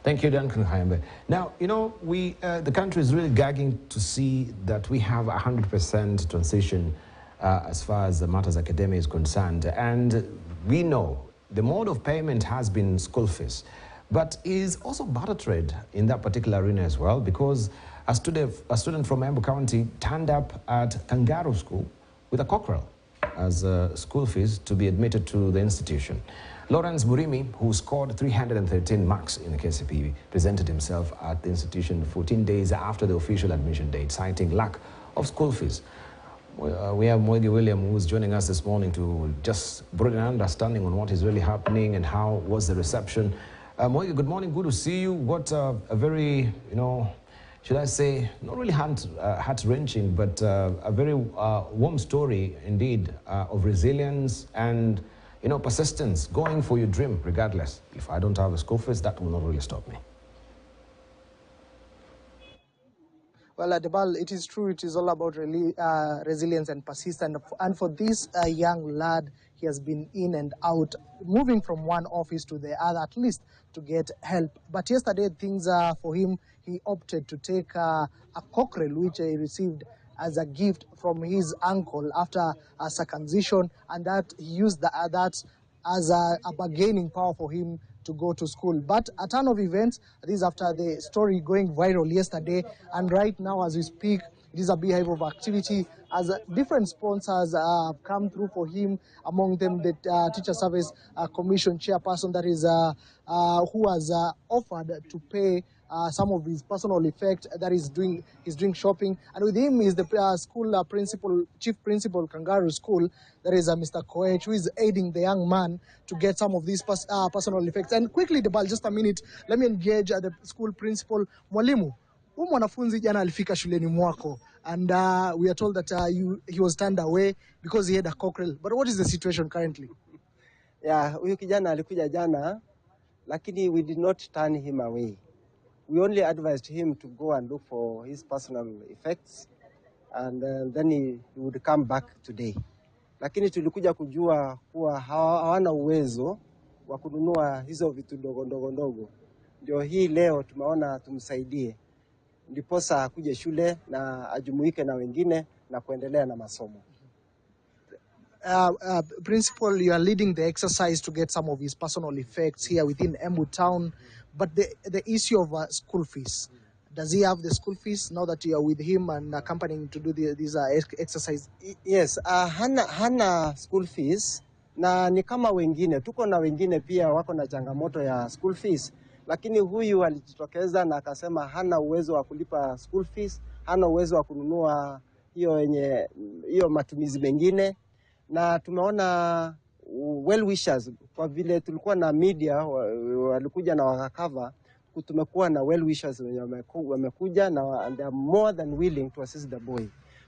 Thank you, Duncan Haimbe. Now, you know, the country is really gagging to see that we have 100% transition as far as the matters academia is concerned. And we know the mode of payment has been school fees, but is also barter trade in that particular arena as well, because a student from Embu County turned up at Kangaru School with a cockerel as school fees to be admitted to the institution. Lawrence Murimi, who scored 313 marks in the KCPE, presented himself at the institution 14 days after the official admission date, citing lack of school fees. We have Moigi William, who's joining us this morning to just bring an understanding on what is really happening and how was the reception. Moigi, good morning, good to see you. What a very, should I say, not really heart-wrenching, but a very warm story indeed of resilience and persistence, going for your dream regardless. If I don't have a school fees, that will not really stop me. Well, Adebal, it is true. It is all about resilience and persistence. And for this young lad, he has been in and out, moving from one office to the other, at least to get help. But yesterday, things for him, he opted to take a cockerel, which he received as a gift from his uncle after a circumcision, and that he used that as a bargaining power for him to go to school. But a ton of events, this is after the story going viral yesterday, and right now as we speak, it is a beehive of activity as different sponsors have come through for him, among them the Teacher Service Commission chairperson, that is who has offered to pay some of his personal effect, that is doing shopping, and with him is the school principal, chief principal Kangaru School, that is Mr. Koech, who is aiding the young man to get some of these personal effects. And quickly, Debal, just a minute, let me engage the school principal. Mwalimu, mwanafunzi jana alifika shuleni mwako, and we are told that he was turned away because he had a cockerel. But what is the situation currently? Yeah, huyu kijana alikuja jana, lakini we did not turn him away. We only advised him to go and look for his personal effects, and then he would come back today. Lakini tulikuja kujua kuwa hawana uwezo wa kununua hizo vitu ndogo. Ndio hii leo tumeona tumsaidie, ndiposa akuje shule na ajumuike na wengine na kuendelea na masomo. Principal, you are leading the exercise to get some of his personal effects here within Embu town, but the issue of school fees, does he have the school fees now that you are with him and accompanying to do this exercise? Yes, hana school fees, na ni kama wengine, tuko na wengine pia wako na changamoto ya school fees, lakini huyu alijitokeza na akasema hana uwezo wa kulipa school fees, hana uwezo wa kununua hiyo matumizi mengine. Na tumeona well wishers, kwa vile tulikuwa na media walikuja na wakakava, tumekuwa na well wishers wamekuja na and they are more than willing to assist the boy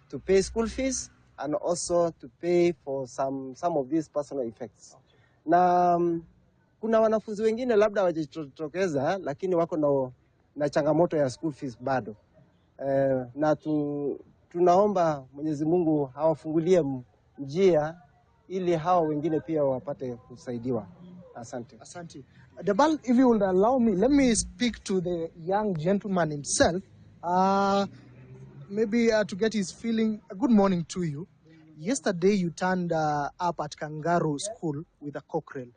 to pay school fees and also to pay for some of these personal effects. Na kuna wanafunzi wengine labda wajitokeza, lakini wako na changamoto ya school fees bado. Na tunaomba Mwenyezi Mungu awafungulie njia ili hawa wengine pia wapate kusaidiwa. Asante. Asante. Debal, if you will allow me, let me speak to the young gentleman himself, maybe to get his feeling. Good morning to you. Yesterday you turned up at Kangaru School with a cockerel.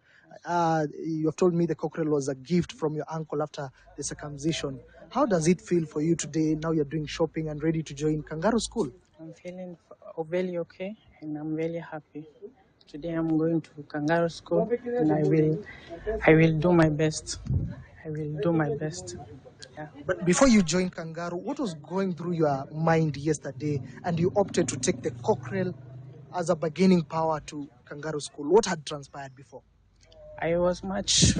You have told me the cockerel was a gift from your uncle after the circumcision. How does it feel for you today, now you're doing shopping and ready to join Kangaru School? I'm feeling very okay, and I'm very happy. Today I'm going to Kangaru School, and I will do my best. I will do my best. Yeah. But before you joined Kangaru, what was going through your mind yesterday, and you opted to take the cockerel as a bargaining power to Kangaru School? What had transpired before? I was much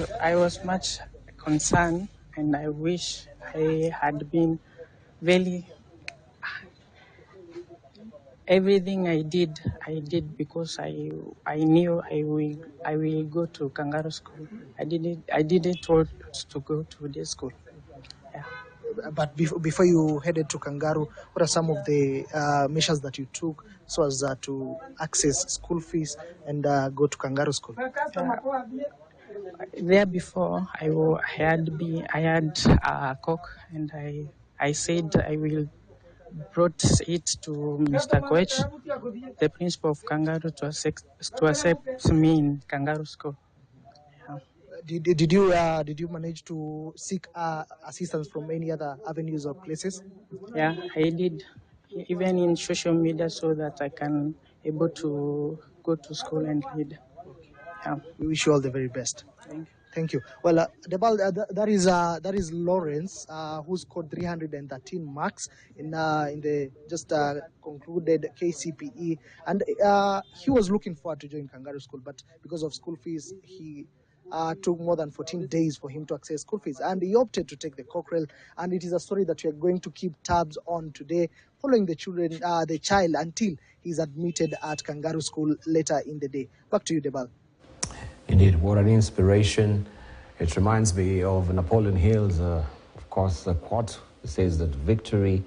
concerned, and I wish I had been very. Everything I did because I knew I will go to Kangaru School. I didn't want to go to this school. Yeah. But before you headed to Kangaru, what are some of the measures that you took so as to access school fees and go to Kangaru School? There before, I had a cock, and I said I will brought it to Mr. Koech, the principal of Kangaru, to accept me in Kangaru school. Yeah. Did you manage to seek assistance from any other avenues or places? Yeah, I did, even in social media, so that I can able to go to school and read. Yeah. We wish you all the very best. Thank you. Thank you. Well, Debal, that is Lawrence, who scored 313 marks in the just concluded KCPE, and he was looking forward to join Kangaru School, but because of school fees, he took more than 14 days for him to access school fees, and he opted to take the cockerel. And it is a story that we are going to keep tabs on today, following the child until he's admitted at Kangaru School later in the day. Back to you, Debal. Indeed, what an inspiration. It reminds me of Napoleon Hill's, of course, the quote says that victory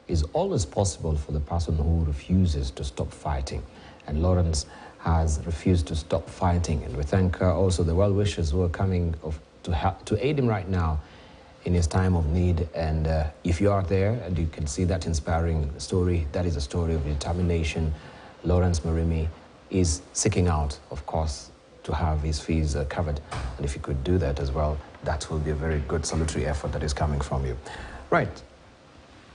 is always possible for the person who refuses to stop fighting. And Lawrence has refused to stop fighting. And we thank also the well-wishers who are coming to aid him right now in his time of need. And if you are there and you can see that inspiring story, that is a story of determination. Lawrence Marimi is seeking out, of course, to have his fees covered. And if you could do that as well, that will be a very good salutary effort that is coming from you. Right.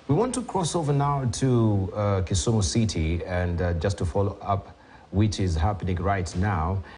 We want to cross over now to Kisumu City and just to follow up which is happening right now.